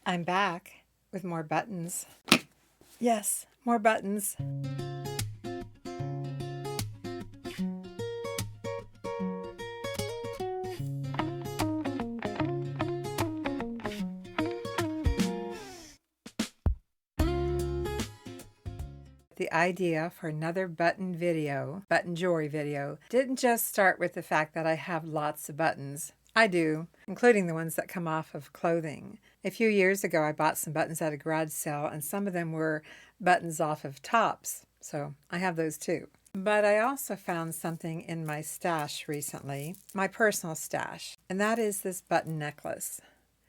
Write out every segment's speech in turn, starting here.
I'm back with more buttons. Yes, more buttons. The idea for another button jewelry video, didn't just start with the fact that I have lots of buttons. I do, including the ones that come off of clothing. A few years ago, I bought some buttons at a garage sale, and some of them were buttons off of tops, so I have those too. But I also found something in my stash recently, my personal stash, and that is this button necklace.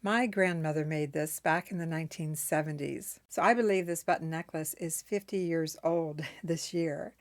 My grandmother made this back in the 1970s, so I believe this button necklace is 50 years old this year,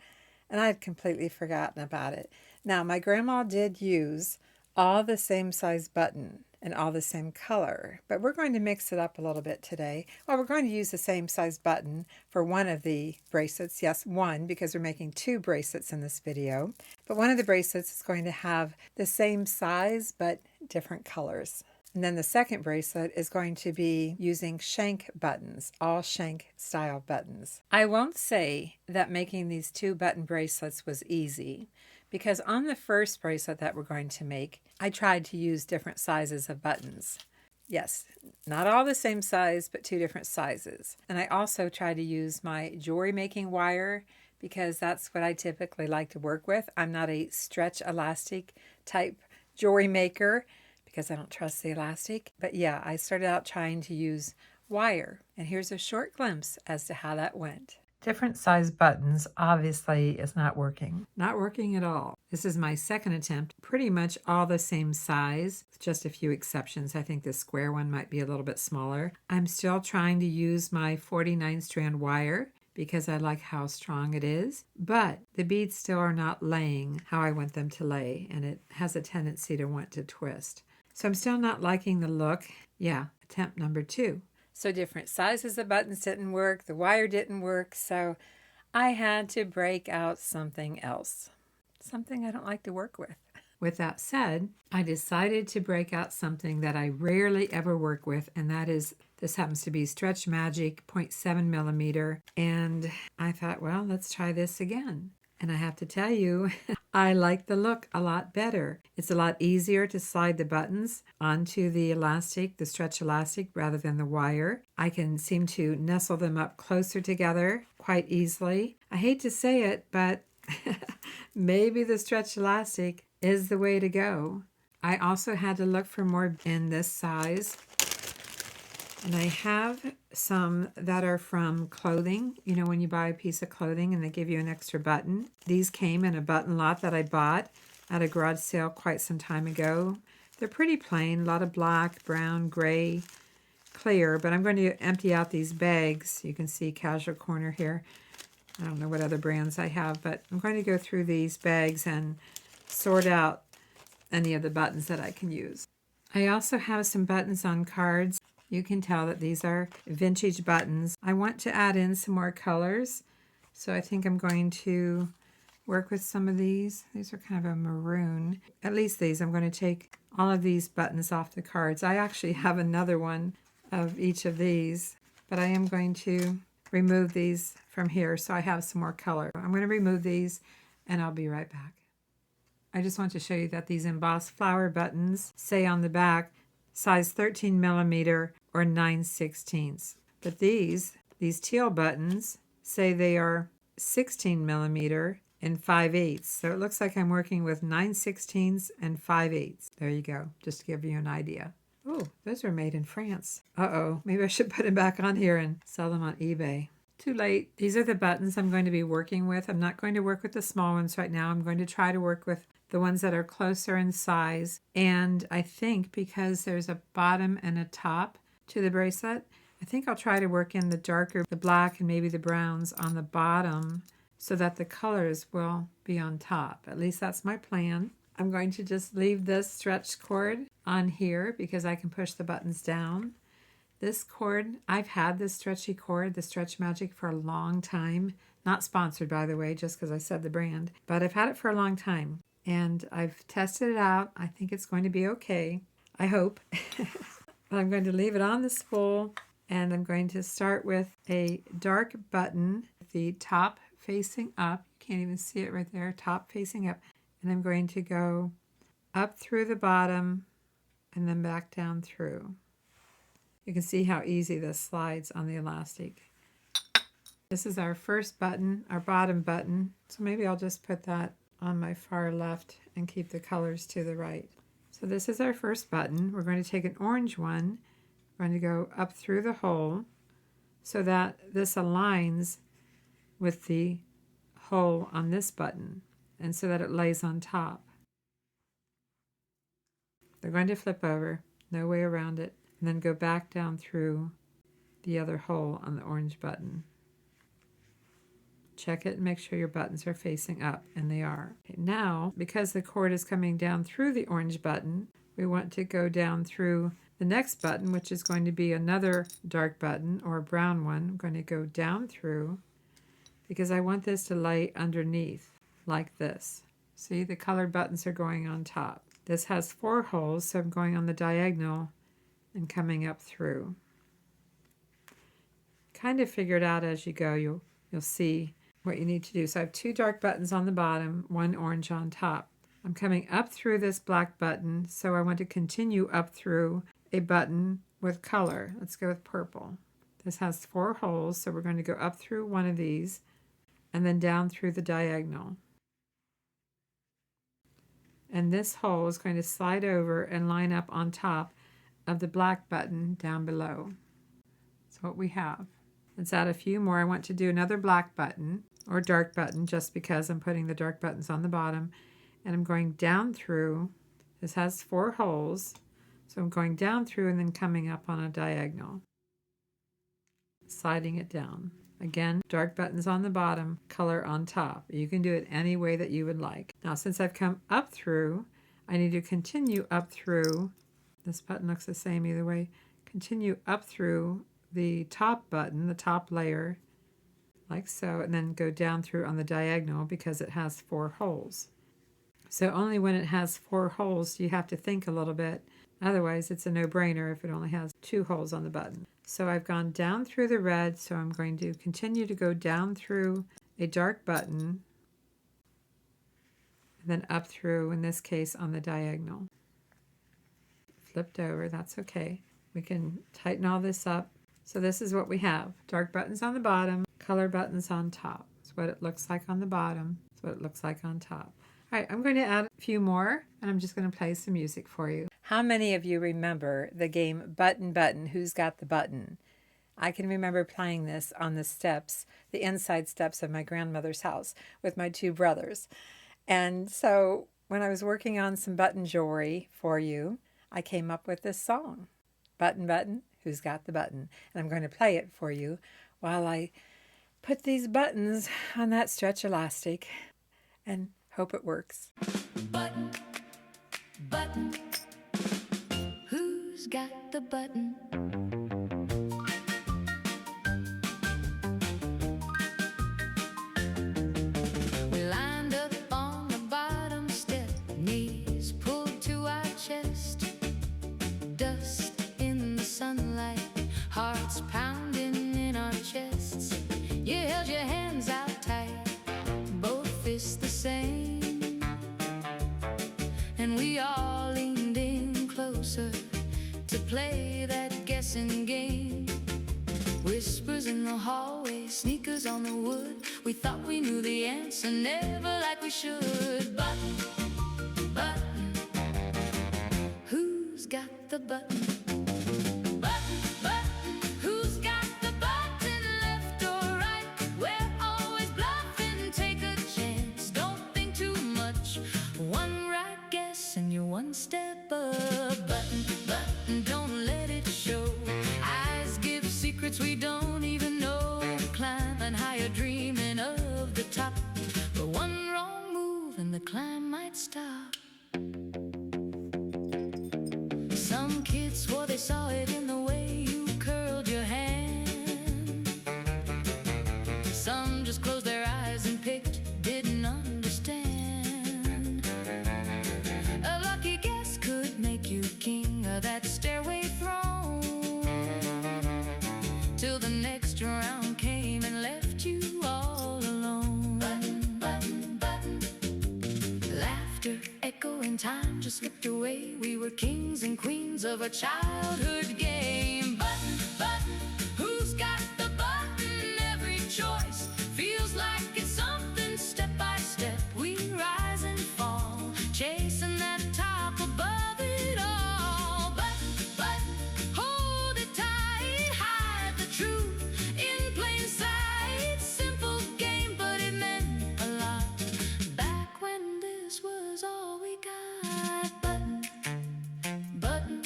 and I had completely forgotten about it. Now, my grandma did use all the same size button and all the same color, but we're going to mix it up a little bit today. Well, we're going to use the same size button for one of the bracelets. Yes, one, because we're making two bracelets in this video, but one of the bracelets is going to have the same size but different colors. And then the second bracelet is going to be using shank buttons, all shank style buttons. I won't say that making these two button bracelets was easy, because on the first bracelet that we're going to make, I tried to use different sizes of buttons. Yes, not all the same size, but two different sizes. And I also tried to use my jewelry making wire, because that's what I typically like to work with. I'm not a stretch elastic type jewelry maker, because I don't trust the elastic. But yeah, I started out trying to use wire, and here's a short glimpse as to how that went. Different size buttons obviously is not working. Not working at all. This is my second attempt, pretty much all the same size, with just a few exceptions. I think the square one might be a little bit smaller. I'm still trying to use my 49 strand wire, because I like how strong it is, but the beads still are not laying how I want them to lay, and it has a tendency to want to twist. So I'm still not liking the look. Yeah, attempt number 2. So different sizes of buttons didn't work, the wire didn't work, so I had to break out something else. Something I don't like to work with. With that said, I decided to break out something that I rarely ever work with, and that is, this happens to be Stretch Magic 0.7 millimeter, and I thought, well, let's try this again. And I have to tell you, I like the look a lot better. It's a lot easier to slide the buttons onto the elastic, the stretch elastic, rather than the wire. I can seem to nestle them up closer together quite easily. I hate to say it, but maybe the stretch elastic is the way to go. I also had to look for more in this size. And I have some that are from clothing. You know, when you buy a piece of clothing and they give you an extra button. These came in a button lot that I bought at a garage sale quite some time ago. They're pretty plain, a lot of black, brown, gray, clear, but I'm going to empty out these bags. You can see Casual Corner here. I don't know what other brands I have, but I'm going to go through these bags and sort out any of the buttons that I can use. I also have some buttons on cards. You can tell that these are vintage buttons. I want to add in some more colors, so I think I'm going to work with some of these. These are kind of a maroon. At least these. I'm going to take all of these buttons off the cards. I actually have another one of each of these, but I am going to remove these from here so I have some more color. I'm going to remove these, and I'll be right back. I just want to show you that these embossed flower buttons say on the back, size 13 millimeter or 9/16. But these teal buttons say they are 16 millimeter and 5/8. So it looks like I'm working with 9/16 and 5/8. There you go, just to give you an idea. Oh, those are made in France. Uh-oh, maybe I should put them back on here and sell them on eBay. Too late. These are the buttons I'm going to be working with. I'm not going to work with the small ones right now. I'm going to try to work with the ones that are closer in size. And I think because there's a bottom and a top to the bracelet, I think I'll try to work in the darker, the black and maybe the browns on the bottom so that the colors will be on top. At least that's my plan. I'm going to just leave this stretch cord on here because I can push the buttons down. This cord, I've had this stretchy cord, the Stretch Magic, for a long time. Not sponsored, by the way, just because I said the brand. But I've had it for a long time. And I've tested it out. I think it's going to be okay. I hope. But I'm going to leave it on the spool And I'm going to start with a dark button, the top facing up. You can't even see it right there, top facing up. And I'm going to go up through the bottom and then back down through. You can see how easy this slides on the elastic. This is our first button, our bottom button. So maybe I'll just put that on my far left and keep the colors to the right. So this is our first button. We're going to take an orange one. We're going to go up through the hole so that this aligns with the hole on this button and so that it lays on top. They're going to flip over, no way around it, and then go back down through the other hole on the orange button. Check it and make sure your buttons are facing up, and they are. Okay, now, because the cord is coming down through the orange button, we want to go down through the next button, which is going to be another dark button or a brown one. I'm going to go down through because I want this to lay underneath like this. See, the colored buttons are going on top. This has 4 holes, so I'm going on the diagonal and coming up through. Kind of figure it out as you go. You'll see what you need to do. So I have 2 dark buttons on the bottom, 1 orange on top. I'm coming up through this black button, so I want to continue up through a button with color. Let's go with purple. This has 4 holes, so we're going to go up through one of these and then down through the diagonal. And this hole is going to slide over and line up on top of the black button down below. That's what we have. Let's add a few more. I want to do another black button or dark button just because I'm putting the dark buttons on the bottom. And I'm going down through. This has 4 holes. So I'm going down through and then coming up on a diagonal. Sliding it down. Again, dark buttons on the bottom, color on top. You can do it any way that you would like. Now, since I've come up through, I need to continue up through. This button looks the same either way. Continue up through the top button, the top layer, like so, and then go down through on the diagonal because it has 4 holes. So only when it has 4 holes do you have to think a little bit. Otherwise, it's a no-brainer if it only has 2 holes on the button. So I've gone down through the red, so I'm going to continue to go down through a dark button, and then up through, in this case, on the diagonal. Flipped over, that's okay. We can tighten all this up. So this is what we have. Dark buttons on the bottom, color buttons on top. That's what it looks like on the bottom. That's what it looks like on top. All right, I'm going to add a few more, and I'm just going to play some music for you. How many of you remember the game Button Button, Who's Got the Button? I can remember playing this on the steps, the inside steps of my grandmother's house with my 2 brothers. And so when I was working on some button jewelry for you, I came up with this song, Button Button, Who's Got the Button? And I'm going to play it for you while I put these buttons on that stretch elastic and hope it works. Button, button, who's got the button? We lined up on the bottom step, knees pulled to our chest, dust in the sunlight, hearts pounding in our chests. You held your hands out tight, both fists the same. And we all leaned in closer to play that guessing game. Whispers in the hallway, sneakers on the wood. We thought we knew the answer, never like we should. Button, button, who's got the button? Button, button, who's got the button? Left or right? We're always bluffing, take a chance. Don't think too much. One right guess and you're one step up. Button, button, don't let it show. Eyes give secrets we don't even know. Climbing higher, dreaming of the top. But one wrong move and the climb might stop. Some kids swore they saw it in the way you curled your hand. Some just closed their eyes and picked, didn't understand. A lucky guess could make you king of that stairway throne. time just slipped away. We were kings and queens of a childhood game. Button, button, who's got the button? Every choice feels like it's something. Step by step we rise and fall, chasing that top above it all. But hold it tight, hide the truth in plain sight. Simple game, but it meant a lot back when this was all we got. Button, button,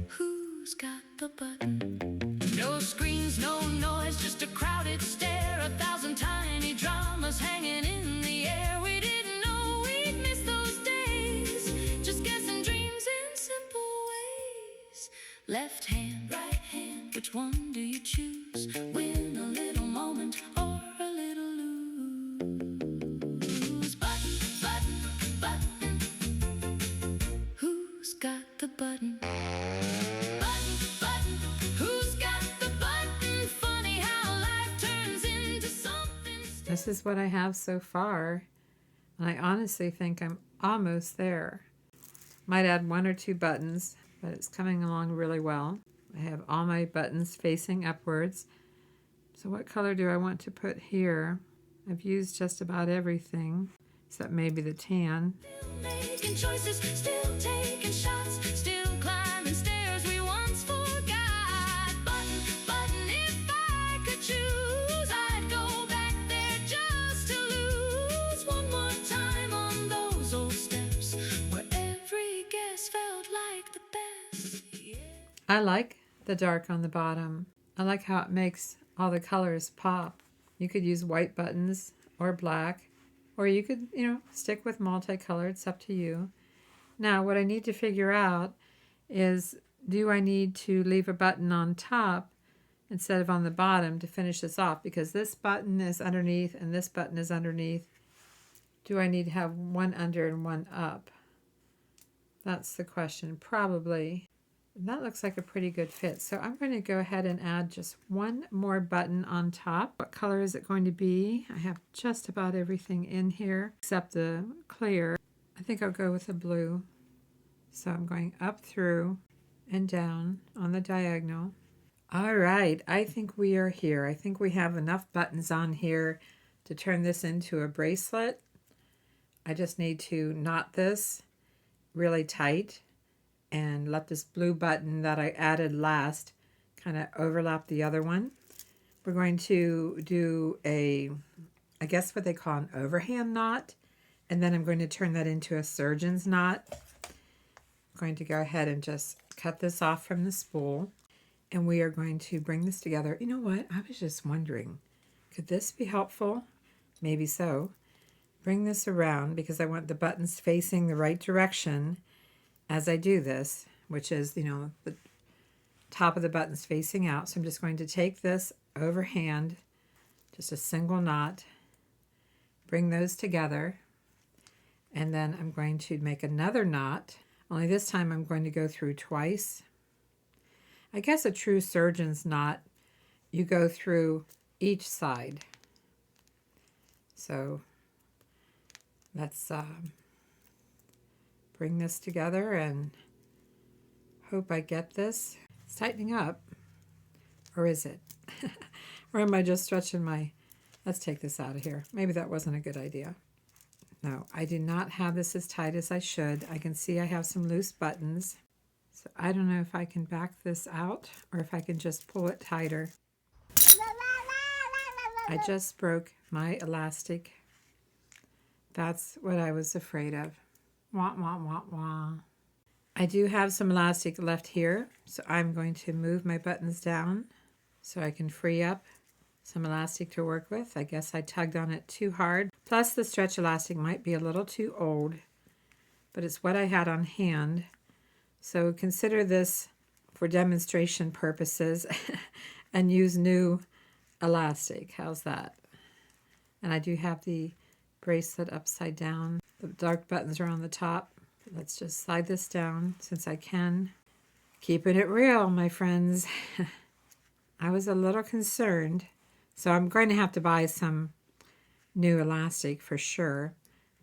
who's got the button? No screens, no noise, just a crowded stare. 1,000 tiny dramas hanging in the air. We didn't know we'd miss those days, just guessing dreams in simple ways. Left hand, right hand, which one do you choose? Win a little moment or a little lose. Button, button, button, who's got the button? Button, button, who's got the button? Funny how life turns into something. This is what I have so far, and I honestly think I'm almost there. Might add 1 or 2 buttons, but it's coming along really well. I have all my buttons facing upwards. So what color do I want to put here? I've used just about everything, except maybe the tan. Still making choices, still taking shots, still climbing stairs we once forgot. Button, button, if I could choose, I'd go back there just to lose one more time on those old steps where every guess felt like the best. Yeah. I like the dark on the bottom. I like how it makes all the colors pop. You could use white buttons or black, or you could, stick with multicolored. It's up to you. Now, what I need to figure out is, do I need to leave a button on top instead of on the bottom to finish this off? Because this button is underneath and this button is underneath. Do I need to have one under and one up? That's the question. Probably. That looks like a pretty good fit. So I'm going to go ahead and add just one more button on top. What color is it going to be? I have just about everything in here except the clear. I think I'll go with the blue. So I'm going up through and down on the diagonal. All right, I think we are here. I think we have enough buttons on here to turn this into a bracelet. I just need to knot this really tight and let this blue button that I added last kind of overlap the other one. We're going to do I guess what they call an overhand knot, and then I'm going to turn that into a surgeon's knot. I'm going to go ahead and just cut this off from the spool, and we are going to bring this together. You know what? I was just wondering, could this be helpful? Maybe so. Bring this around because I want the buttons facing the right direction as I do this, which is, the top of the buttons facing out. So I'm just going to take this overhand, just a single knot, bring those together, and then I'm going to make another knot, only this time I'm going to go through twice. I guess a true surgeon's knot, you go through each side. So let's bring this together and hope I get this. It's tightening up, or is it? Or am I just stretching my... Let's take this out of here. Maybe that wasn't a good idea. No, I do not have this as tight as I should. I can see I have some loose buttons. So I don't know if I can back this out or if I can just pull it tighter. I just broke my elastic. That's what I was afraid of. Wah, wah, wah, wah. I do have some elastic left here, so I'm going to move my buttons down so I can free up some elastic to work with. I guess I tugged on it too hard. Plus the stretch elastic might be a little too old, but it's what I had on hand. So consider this for demonstration purposes and use new elastic. How's that? And I do have the bracelet upside down. The dark buttons are on the top. Let's just slide this down since I can. Keeping it real, my friends. I was a little concerned, so I'm going to have to buy some new elastic for sure.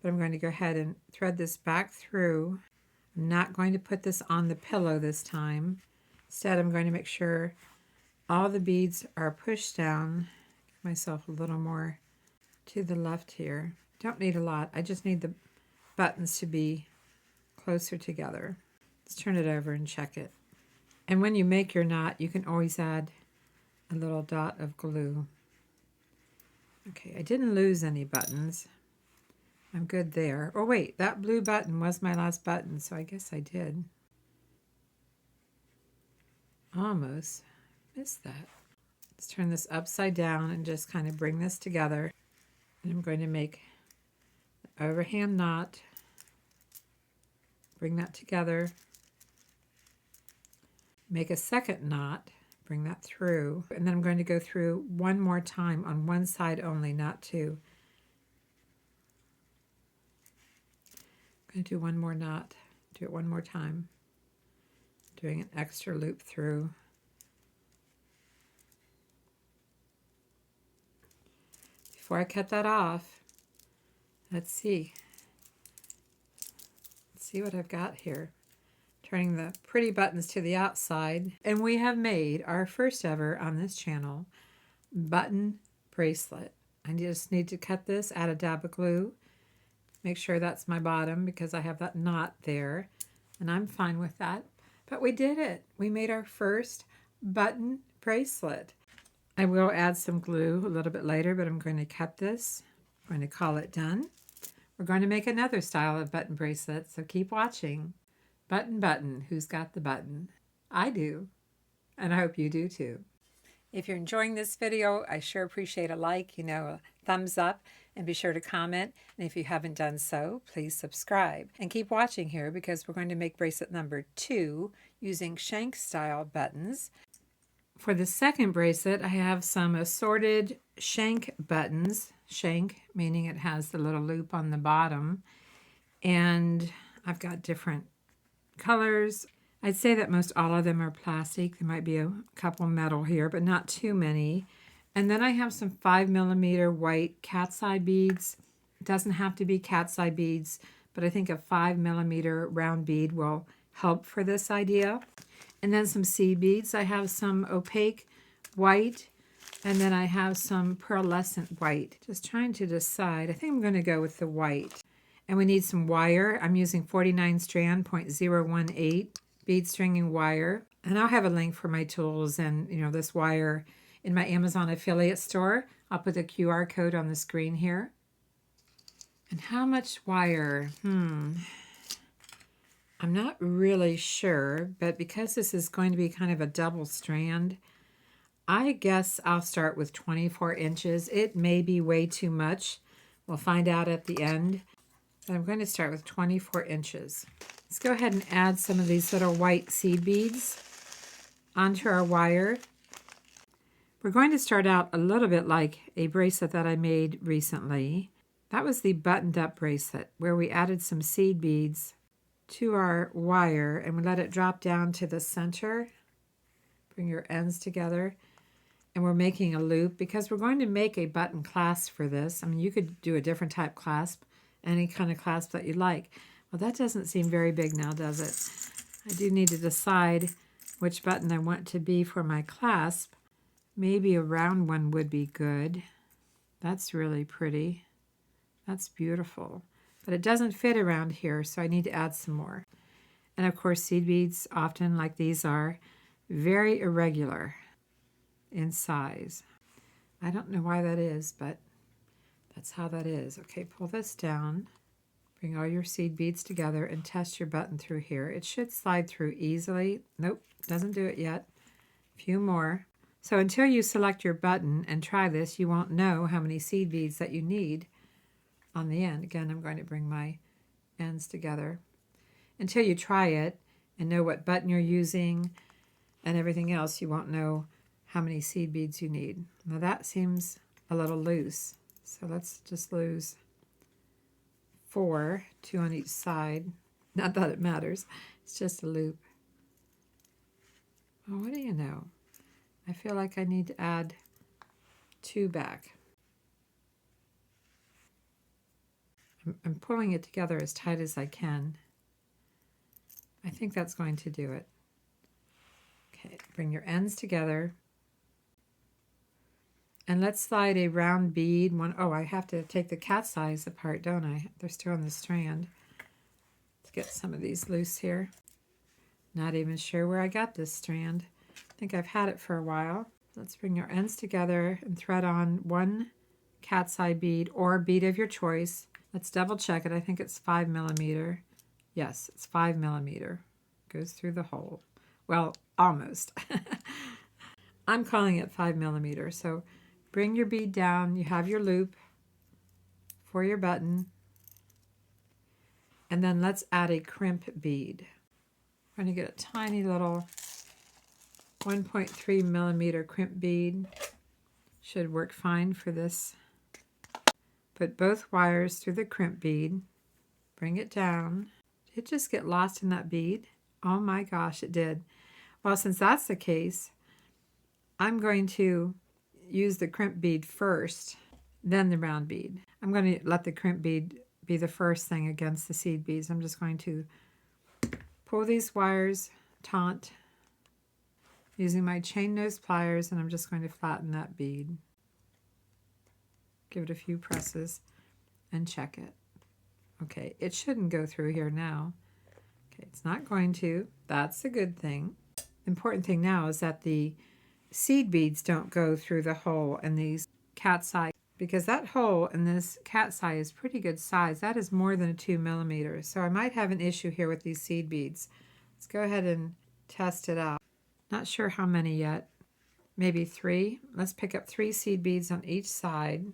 but I'm going to go ahead and thread this back through. I'm not going to put this on the pillow this time. Instead, I'm going to make sure all the beads are pushed down. Give myself a little more to the left here. Don't need a lot. I just need the buttons to be closer together. Let's turn it over and check it. And when you make your knot, you can always add a little dot of glue. Okay, I didn't lose any buttons. I'm good there. Oh wait, that blue button was my last button, so I guess I did. Almost missed that. Let's turn this upside down and just kind of bring this together. And I'm going to make an overhand knot. Bring that together. Make a second knot. Bring that through. And then I'm going to go through one more time on one side only, not two. I'm going to do one more knot. Do it one more time. Doing an extra loop through. Before I cut that off, let's see. Let's see what I've got here. Turning the pretty buttons to the outside. And we have made our first ever on this channel button bracelet. I just need to cut this, add a dab of glue. Make sure that's my bottom because I have that knot there. And I'm fine with that. But we did it. We made our first button bracelet. I will add some glue a little bit later, but I'm going to cut this. I'm going to call it done. We're going to make another style of button bracelet, so keep watching. Button, button, who's got the button? I do, and I hope you do too. If you're enjoying this video, I sure appreciate a like, a thumbs up, and be sure to comment. And if you haven't done so, please subscribe. And keep watching here because we're going to make bracelet number 2 using shank style buttons. For the second bracelet, I have some assorted shank buttons. Shank, meaning it has the little loop on the bottom. And I've got different colors. I'd say that most all of them are plastic. There might be a couple metal here, but not too many. And then I have some 5mm white cat's eye beads. It doesn't have to be cat's eye beads, but I think a 5mm round bead will help for this idea. And then some seed beads. I have some opaque white, and then I have some pearlescent white. Just trying to decide. I think I'm going to go with the white. And we need some wire. I'm using 49 strand 0.018 bead stringing wire. And I'll have a link for my tools and this wire in my Amazon affiliate store. I'll put the QR code on the screen here. And how much wire? I'm not really sure, but because this is going to be kind of a double strand, I guess I'll start with 24 inches. It may be way too much. We'll find out at the end. But I'm going to start with 24 inches. Let's go ahead and add some of these little white seed beads onto our wire. We're going to start out a little bit like a bracelet that I made recently. That was the buttoned up bracelet where we added some seed beads to our wire and we let it drop down to the center. Bring your ends together. And we're making a loop because we're going to make a button clasp for this. I mean, you could do a different type clasp, any kind of clasp that you like. Well, that doesn't seem very big now, does it? I do need to decide which button I want to be for my clasp. Maybe a round one would be good. That's really pretty. That's beautiful. But it doesn't fit around here, so I need to add some more. And of course, seed beads, often like these are, very irregular in size. I don't know why that is, but that's how that is. Okay, pull this down. Bring all your seed beads together and test your button through here. It should slide through easily. Nope, doesn't do it yet. A few more. So until you select your button and try this, you won't know how many seed beads that you need on the end. Again, I'm going to bring my ends together. Until you try it and know what button you're using and everything else, you won't know how many seed beads you need. Now that seems a little loose. So let's just lose 4, 2 on each side. Not that it matters. It's just a loop. Oh, what do you know? I feel like I need to add 2 back. I'm pulling it together as tight as I can. I think that's going to do it. Okay, bring your ends together. And let's slide a round bead. Oh, I have to take the cat's eyes apart, don't I? They're still on the strand. Let's get some of these loose here. Not even sure where I got this strand. I think I've had it for a while. Let's bring our ends together and thread on one cat's eye bead or bead of your choice. Let's double check it. I think it's 5 millimeter. Yes, it's 5 millimeter. Goes through the hole. Well, almost. I'm calling it 5 millimeter. So bring your bead down. You have your loop for your button. And then let's add a crimp bead. I'm going to get a tiny little 1.3 millimeter crimp bead. Should work fine for this. Put both wires through the crimp bead. Bring it down. Did it just get lost in that bead? Oh my gosh, it did. Well, since that's the case, I'm going to use the crimp bead first, then the round bead. I'm going to let the crimp bead be the first thing against the seed beads. I'm just going to pull these wires taut using my chain nose pliers, and I'm just going to flatten that bead. Give it a few presses and check it. Okay, it shouldn't go through here now. Okay, it's not going to. That's a good thing. The important thing now is that the seed beads don't go through the hole in these cat's eye, because that hole in this cat's eye is pretty good size. That is more than a 2 millimeters. So I might have an issue here with these seed beads. Let's go ahead and test it out. Not sure how many yet. Maybe 3. Let's pick up 3 seed beads on each side.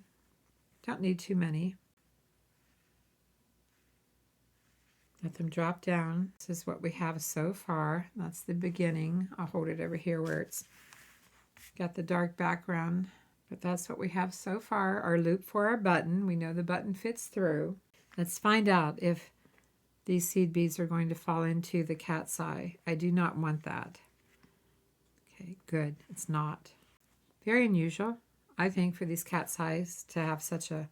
Don't need too many. Let them drop down. This is what we have so far. That's the beginning. I'll hold it over here where it's got the dark background. But that's what we have so far. Our loop for our button. We know the button fits through. Let's find out if these seed beads are going to fall into the cat's eye. I do not want that. Okay, good. It's not. Very unusual, I think, for these cat's eyes to have such a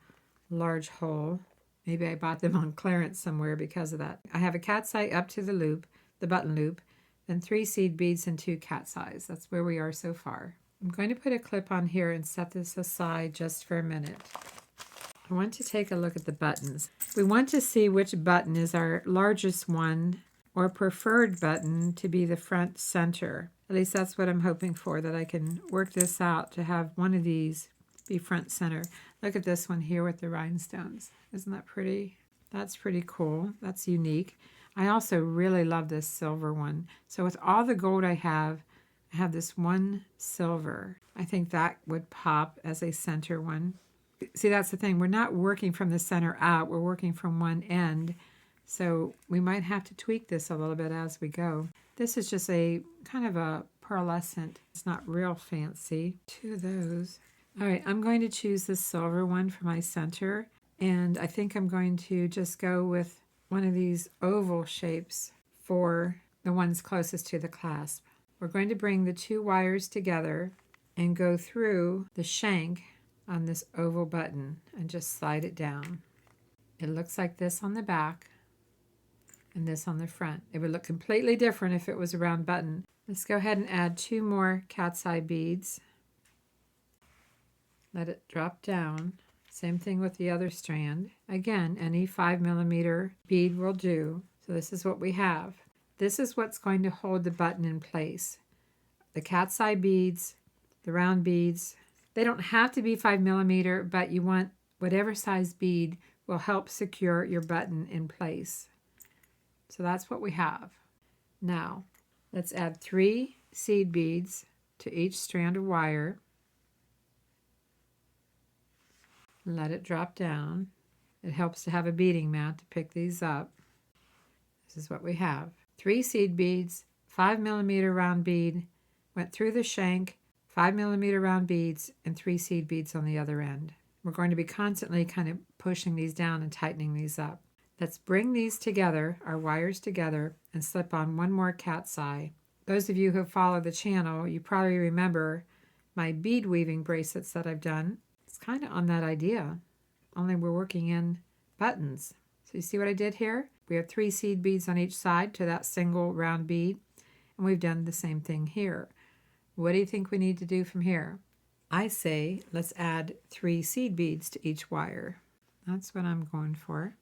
large hole. Maybe I bought them on clearance somewhere because of that. I have a cat's eye up to the loop, the button loop, then 3 seed beads and 2 cat's eyes. That's where we are so far. I'm going to put a clip on here and set this aside just for a minute. I want to take a look at the buttons. We want to see which button is our largest one or preferred button to be the front center. At least that's what I'm hoping for, that I can work this out to have one of these be front center. Look at this one here with the rhinestones. Isn't that pretty? That's pretty cool. That's unique. I also really love this silver one. So with all the gold I have this one silver. I think that would pop as a center one. See, that's the thing. We're not working from the center out. We're working from one end. So we might have to tweak this a little bit as we go. This is just a kind of a pearlescent. It's not real fancy. 2 of those. All right, I'm going to choose this silver one for my center. And I think I'm going to just go with one of these oval shapes for the ones closest to the clasp. We're going to bring the 2 wires together and go through the shank on this oval button and just slide it down. It looks like this on the back and this on the front. It would look completely different if it was a round button. Let's go ahead and add 2 more cat's eye beads. Let it drop down. Same thing with the other strand. Again, any 5 millimeter bead will do. So this is what we have. This is what's going to hold the button in place. The cat's eye beads, the round beads, they don't have to be 5 millimeter, but you want whatever size bead will help secure your button in place. So that's what we have. Now, let's add 3 seed beads to each strand of wire. Let it drop down. It helps to have a beading mat to pick these up. This is what we have. 3 seed beads, 5 millimeter round bead, went through the shank, 5 millimeter round beads, and 3 seed beads on the other end. We're going to be constantly kind of pushing these down and tightening these up. Let's bring these together, our wires together, and slip on 1 more cat's eye. Those of you who follow the channel, you probably remember my bead weaving bracelets that I've done. It's kind of on that idea, only we're working in buttons. So you see what I did here? We have 3 seed beads on each side to that single round bead, and we've done the same thing here. What do you think we need to do from here? I say let's add 3 seed beads to each wire. That's what I'm going for.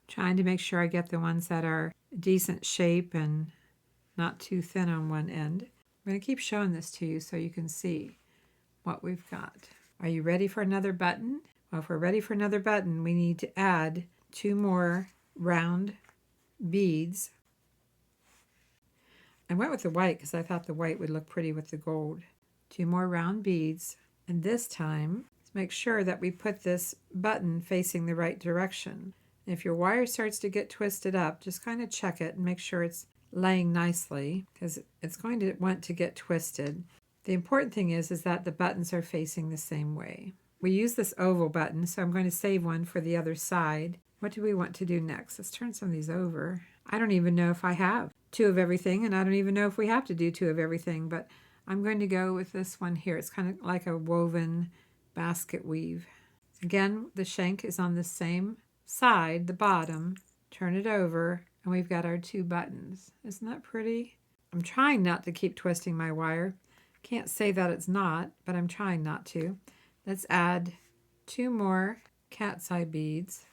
Trying to make sure I get the ones that are a decent shape and not too thin on one end. I'm going to keep showing this to you so you can see what we've got. Are you ready for another button? Well, if we're ready for another button, we need to add 2 more round beads. I went with the white because I thought the white would look pretty with the gold. 2 more round beads, and this time, let's make sure that we put this button facing the right direction. If your wire starts to get twisted up, just kind of check it and make sure it's laying nicely, because it's going to want to get twisted. The important thing is that the buttons are facing the same way. We use this oval button, so I'm going to save one for the other side. What do we want to do next? Let's turn some of these over. I don't even know if I have 2 of everything, and I don't even know if we have to do 2 of everything, but I'm going to go with this one here. It's kind of like a woven basket weave. Again, the shank is on the same side, the bottom. Turn it over, and we've got our 2 buttons. Isn't that pretty? I'm trying not to keep twisting my wire. Can't say that it's not, but I'm trying not to. Let's add 2 more cat's eye beads,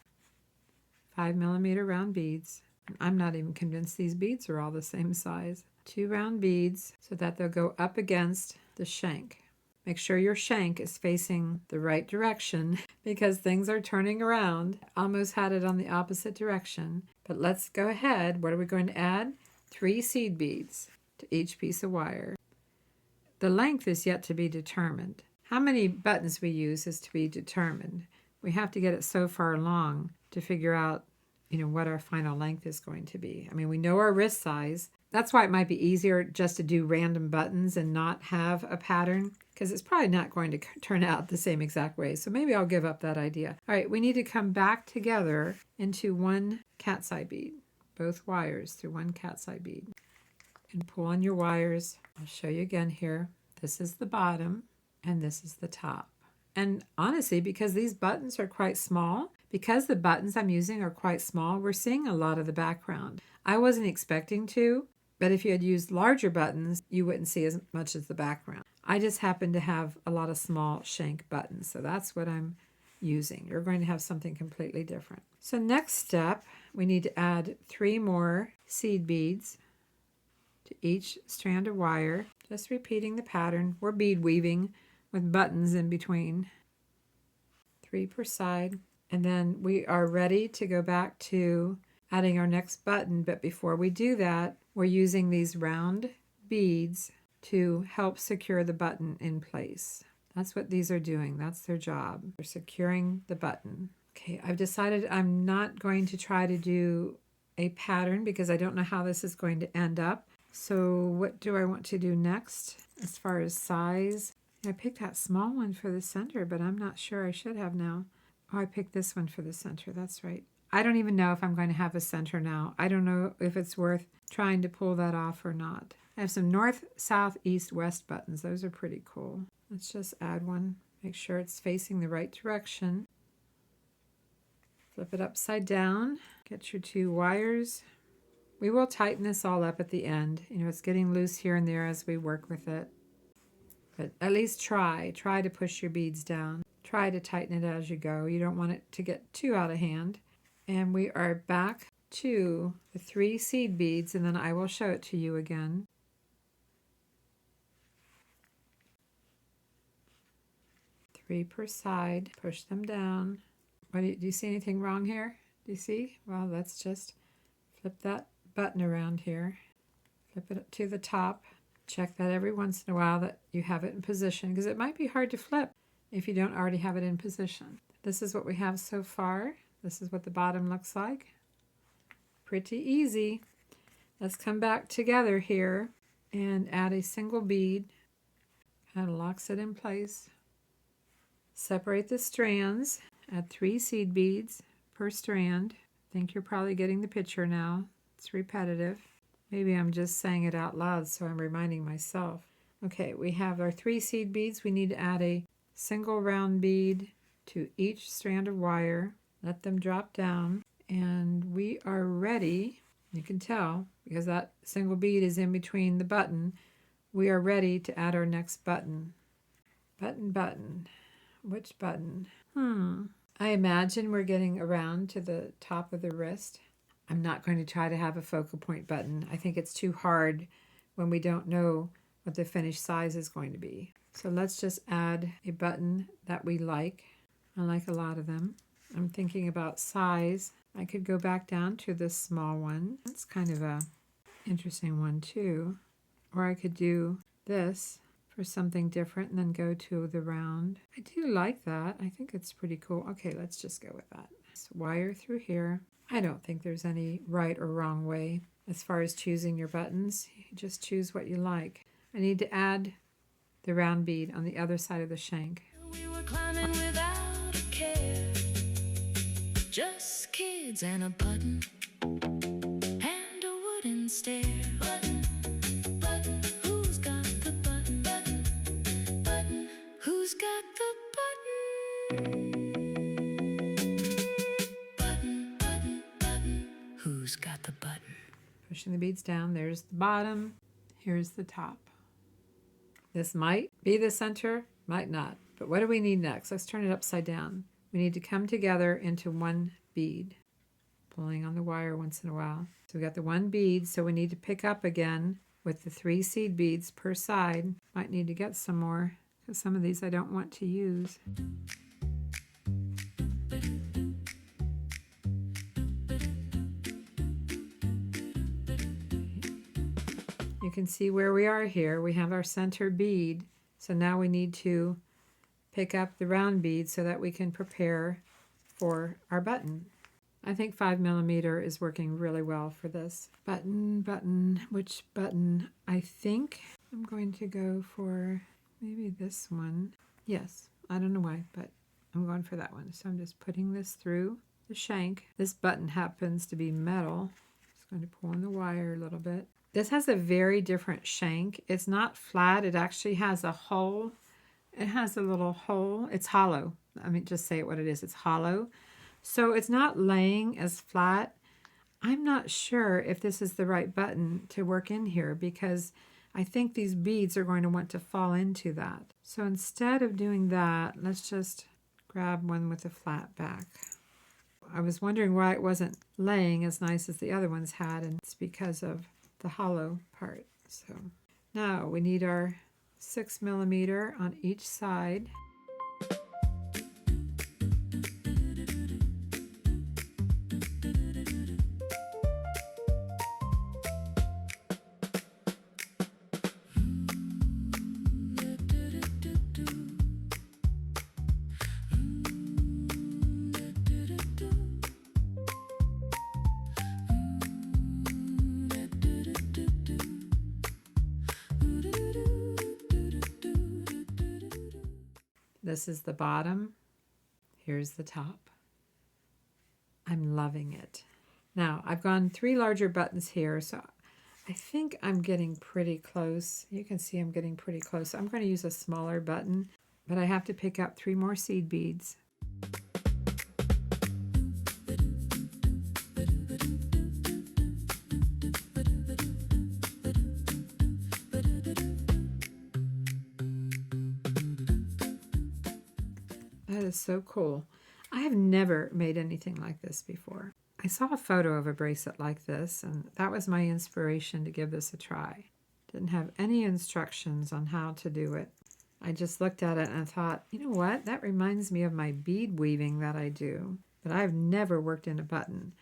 5mm round beads. I'm not even convinced these beads are all the same size. 2 round beads so that they'll go up against the shank. Make sure your shank is facing the right direction because things are turning around. Almost had it on the opposite direction. But let's go ahead. What are we going to add? 3 seed beads to each piece of wire. The length is yet to be determined. How many buttons we use is to be determined. We have to get it so far along to figure out, what our final length is going to be. I mean, we know our wrist size. That's why it might be easier just to do random buttons and not have a pattern, because it's probably not going to turn out the same exact way. So maybe I'll give up that idea. All right, we need to come back together into 1 cat's eye bead, both wires through 1 cat's eye bead. And pull on your wires. I'll show you again here. This is the bottom and this is the top. And honestly, because these buttons are quite small, because the buttons I'm using are quite small, we're seeing a lot of the background. I wasn't expecting to, but if you had used larger buttons, you wouldn't see as much as the background. I just happen to have a lot of small shank buttons, so that's what I'm using. You're going to have something completely different. So next step, we need to add 3 more seed beads to each strand of wire. Just repeating the pattern. We're bead weaving with buttons in between. 3 per side. And then we are ready to go back to adding our next button. But before we do that, we're using these round beads to help secure the button in place. That's what these are doing. That's their job. They're securing the button. Okay, I've decided I'm not going to try to do a pattern because I don't know how this is going to end up. So what do I want to do next as far as size? I picked that small one for the center, but I'm not sure. I should have now. Oh, I picked this one for the center. That's right. I don't even know if I'm going to have a center now. I don't know if it's worth trying to pull that off or not. I have some north, south, east, west buttons. Those are pretty cool. Let's just add one. Make sure it's facing the right direction. Flip it upside down. Get your 2 wires. We will tighten this all up at the end. It's getting loose here and there as we work with it. But at least try to push your beads down. Try to tighten it as you go. You don't want it to get too out of hand. And we are back to the 3 seed beads, and then I will show it to you again. Three per side. Push them down. Do you see anything wrong here? Do you see? Well, let's just flip that button around here. Flip it up to the top. Check that every once in a while that you have it in position, because it might be hard to flip if you don't already have it in position. This is what we have so far. This is what the bottom looks like. Pretty easy. Let's come back together here and add a single bead. Kind of locks it in place. Separate the strands. Add 3 seed beads per strand. I think you're probably getting the picture now. It's repetitive. Maybe I'm just saying it out loud, so I'm reminding myself. Okay, we have our 3 seed beads. We need to add a single round bead to each strand of wire. Let them drop down. And we are ready. You can tell because that single bead is in between the button. We are ready to add our next button. Button. Which button? I imagine we're getting around to the top of the wrist. I'm not going to try to have a focal point button. I think it's too hard when we don't know what the finished size is going to be. So let's just add a button that we like. I like a lot of them. I'm thinking about size. I could go back down to this small one. That's kind of a interesting one too. Or I could do this for something different and then go to the round. I do like that. I think it's pretty cool. Okay, let's just go with that. Let's wire through here. I don't think there's any right or wrong way as far as choosing your buttons. You just choose what you like. I need to add the round bead on the other side of the shank. We were climbing without a care. Just kids and a button and a wooden stair. Button, button, who's got the button? Button, button, who's got the button? Button, button, button, who's got the button? Pushing the beads down. There's the bottom. Here's the top. This might be the center, might not. But what do we need next? Let's turn it upside down. We need to come together into one bead. Pulling on the wire once in a while. So we got the one bead, so we need to pick up again with the 3 seed beads per side. Might need to get some more because some of these I don't want to use. You can see where we are here. We have our center bead. So now we need to pick up the round bead so that we can prepare for our button. I think 5mm is working really well for this. Button, which button? I think I'm going to go for maybe this one. Yes, I don't know why, but I'm going for that one. So I'm just putting this through the shank. This button happens to be metal. Just going to pull on the wire a little bit. This has a very different shank. It's not flat. It actually has a hole. It has a little hole. It's hollow. I mean, just say it what it is. It's hollow. So it's not laying as flat. I'm not sure if this is the right button to work in here because I think these beads are going to want to fall into that. So instead of doing that, let's just grab one with a flat back. I was wondering why it wasn't laying as nice as the other ones had, and it's because of the hollow part. So now we need our 6mm on each side. This is the bottom. Here's the top. I'm loving it. Now, I've gone 3 larger buttons here, so I think I'm getting pretty close. You can see I'm getting pretty close. I'm going to use a smaller button, but I have to pick up 3 more seed beads. That is so cool. I have never made anything like this before. I saw a photo of a bracelet like this, and that was my inspiration to give this a try. Didn't have any instructions on how to do it. I just looked at it and thought, you know what? That reminds me of my bead weaving that I do, but I've never worked in a button.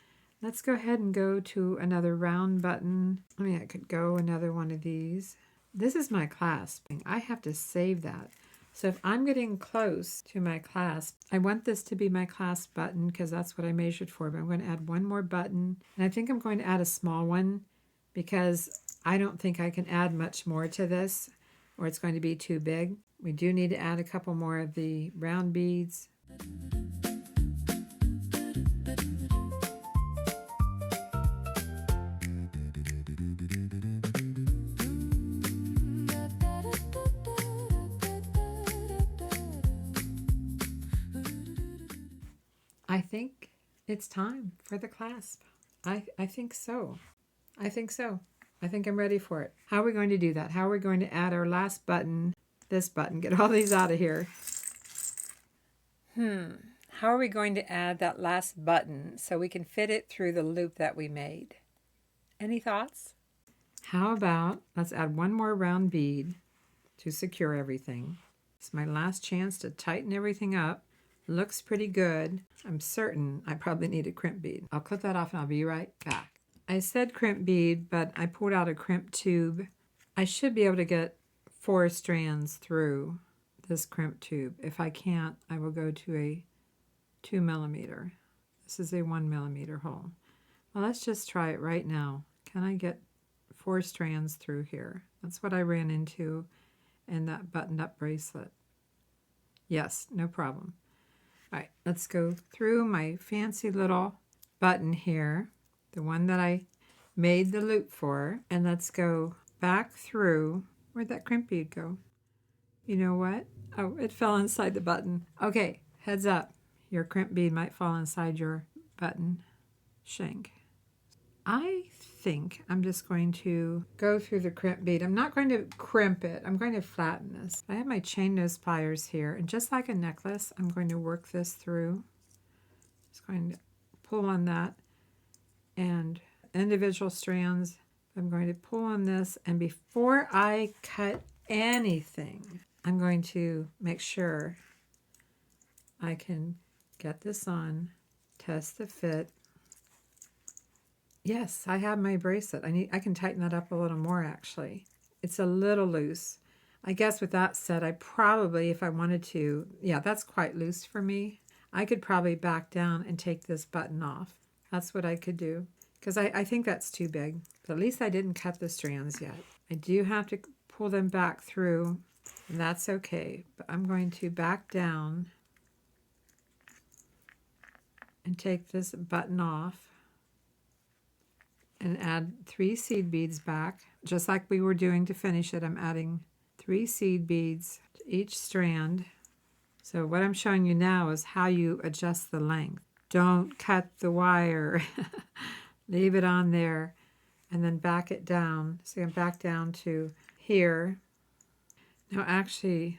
Let's go ahead and go to another round button. I mean, I could go another one of these. This is my clasp. I have to save that. So if I'm getting close to my clasp, I want this to be my clasp button because that's what I measured for, but I'm going to add one more button. And I think I'm going to add a small one because I don't think I can add much more to this or it's going to be too big. We do need to add a couple more of the round beads. I think it's time for the clasp. I think so. I think so. I think I'm ready for it. How are we going to do that? How are we going to add our last button, this button, get all these out of here? How are we going to add that last button so we can fit it through the loop that we made? Any thoughts? How about let's add one more round bead to secure everything. It's my last chance to tighten everything up. Looks pretty good. I'm certain I probably need a crimp bead. I'll clip that off and I'll be right back. I said crimp bead, but I pulled out a crimp tube. I should be able to get 4 strands through this crimp tube. If I can't, I will go to a 2 millimeter. This is a 1 millimeter hole. Well, let's just try it right now. Can I get 4 strands through here? That's what I ran into in that buttoned up bracelet. Yes, no problem. All right, let's go through my fancy little button here, the one that I made the loop for, and let's go back through. Where'd that crimp bead go? You know what? Oh, it fell inside the button. Okay, heads up. Your crimp bead might fall inside your button shank. I think I'm just going to go through the crimp bead. I'm not going to crimp it. I'm going to flatten this. I have my chain nose pliers here, and just like a necklace, I'm going to work this through. Just going to pull on that, and individual strands. I'm going to pull on this, and before I cut anything, I'm going to make sure I can get this on, test the fit. Yes, I have my bracelet. I can tighten that up a little more actually. It's a little loose. I guess with that said, I probably, if I wanted to, yeah, that's quite loose for me. I could probably back down and take this button off. That's what I could do, because I think that's too big. But at least I didn't cut the strands yet. I do have to pull them back through, and that's okay. But I'm going to back down and take this button off and add 3 seed beads back. Just like we were doing to finish it, I'm adding 3 seed beads to each strand. So what I'm showing you now is how you adjust the length. Don't cut the wire. Leave it on there and then back it down. So I'm back down to here. Now actually,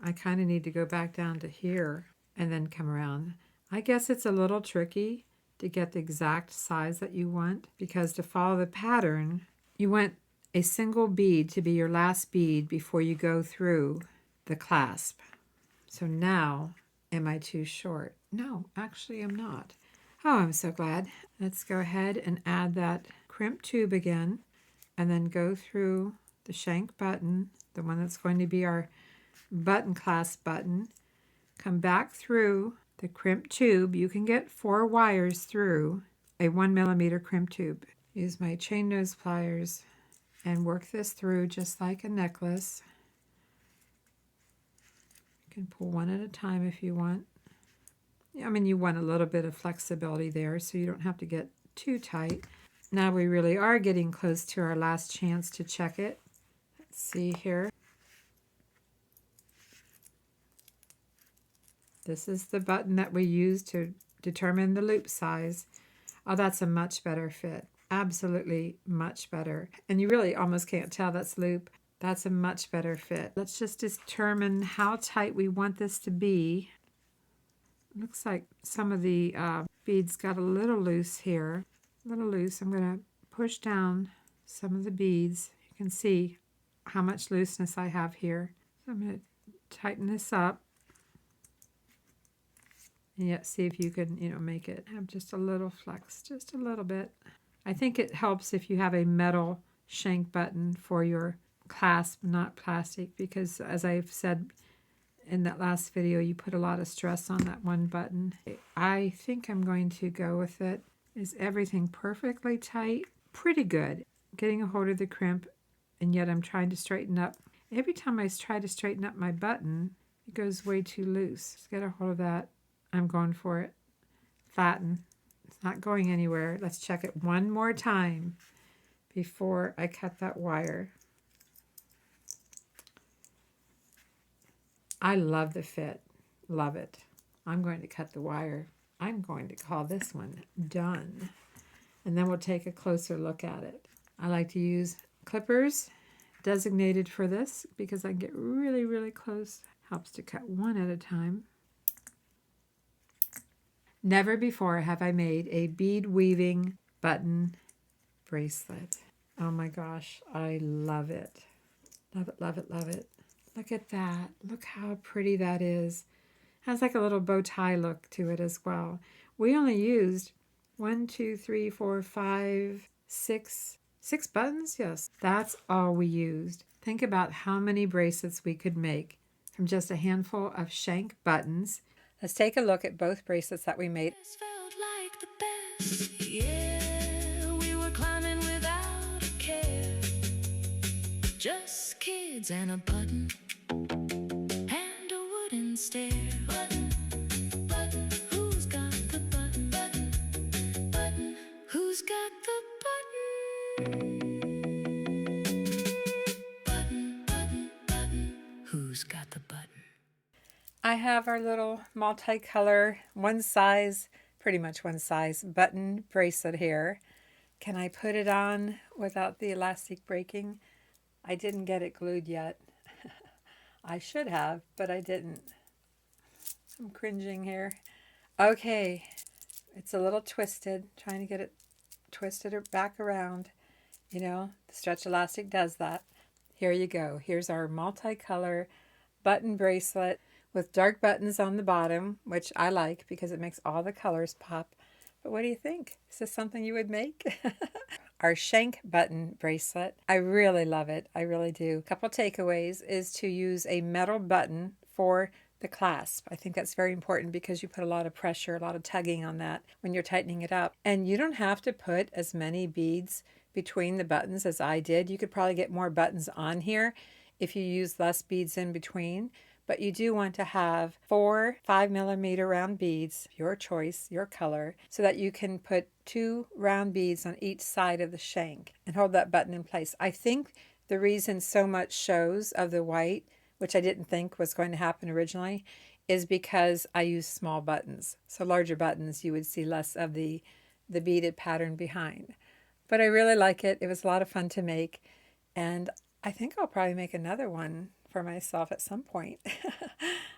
I kind of need to go back down to here and then come around. I guess it's a little tricky to get the exact size that you want, because to follow the pattern, you want a single bead to be your last bead before you go through the clasp. So now, am I too short? No, actually I'm not. Oh, I'm so glad. Let's go ahead and add that crimp tube again, and then go through the shank button, the one that's going to be our button clasp button. Come back through the crimp tube. You can get 4 wires through a 1 millimeter crimp tube. Use my chain nose pliers and work this through just like a necklace. You can pull one at a time if you want. I mean, you want a little bit of flexibility there so you don't have to get too tight. Now we really are getting close to our last chance to check it. Let's see here. This is the button that we use to determine the loop size. Oh, that's a much better fit. Absolutely much better. And you really almost can't tell that's loop. That's a much better fit. Let's just determine how tight we want this to be. Looks like some of the beads got a little loose here. A little loose. I'm going to push down some of the beads. You can see how much looseness I have here. So I'm going to tighten this up. And yet see if you can, make it have just a little flex, just a little bit. I think it helps if you have a metal shank button for your clasp, not plastic, because as I've said in that last video, you put a lot of stress on that one button. I think I'm going to go with it. Is everything perfectly tight? Pretty good. Getting a hold of the crimp, and yet I'm trying to straighten up. Every time I try to straighten up my button, it goes way too loose. Just get a hold of that. I'm going for it. Flatten. It's not going anywhere. Let's check it one more time before I cut that wire. I love the fit. Love it. I'm going to cut the wire. I'm going to call this one Done. And then we'll take a closer look at it. I like to use clippers designated for this because I can get really, really close. Helps to cut one at a time. Never before have I made a bead weaving button bracelet. Oh my gosh, I love it. Love it, love it, love it. Look at that. Look how pretty that is. Has like a little bow tie look to it as well. We only used 1, 2, 3, 4, 5, 6 buttons. Yes, that's all we used. Think about how many bracelets we could make from just a handful of shank buttons. Let's take a look at both bracelets that we made. This felt like the best. Yeah, we were climbing without a care. Just kids and a button and a wooden stair. Button, button, who's got the button? Button, button, who's got the button? Button, button, button, who's got the button? I have our little multicolor, one size, pretty much one size, button bracelet here. Can I put it on without the elastic breaking? I didn't get it glued yet. I should have, but I didn't. I'm cringing here. Okay, it's a little twisted, trying to get it twisted or back around. You know, the stretch elastic does that. Here you go. Here's our multicolor button bracelet with dark buttons on the bottom, which I like because it makes all the colors pop. But what do you think? Is this something you would make? Our shank button bracelet. I really love it. I really do. A couple takeaways is to use a metal button for the clasp. I think that's very important because you put a lot of pressure, a lot of tugging on that when you're tightening it up. And you don't have to put as many beads between the buttons as I did. You could probably get more buttons on here if you use less beads in between. But you do want to have 4 5mm round beads, your choice, your color, so that you can put 2 round beads on each side of the shank and hold that button in place. I think the reason so much shows of the white, which I didn't think was going to happen originally, is because I use small buttons. So larger buttons, you would see less of the beaded pattern behind. But I really like it. It was a lot of fun to make. And I think I'll probably make another one for myself at some point.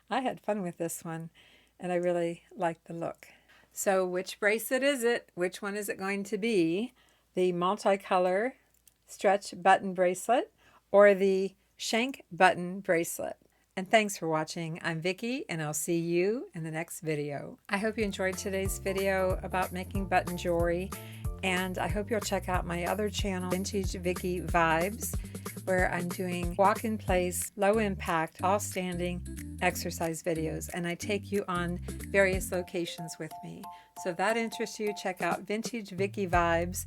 I had fun with this one, and I really like the look. So which bracelet is it? Which one is it going to be? The multicolor stretch button bracelet or the shank button bracelet? And thanks for watching. I'm Vicki, and I'll see you in the next video. I hope you enjoyed today's video about making button jewelry, and I hope you'll check out my other channel, Vintage Vickie Vibes, where I'm doing walk-in-place, low-impact, all-standing exercise videos, and I take you on various locations with me. So if that interests you, check out Vintage Vickie Vibes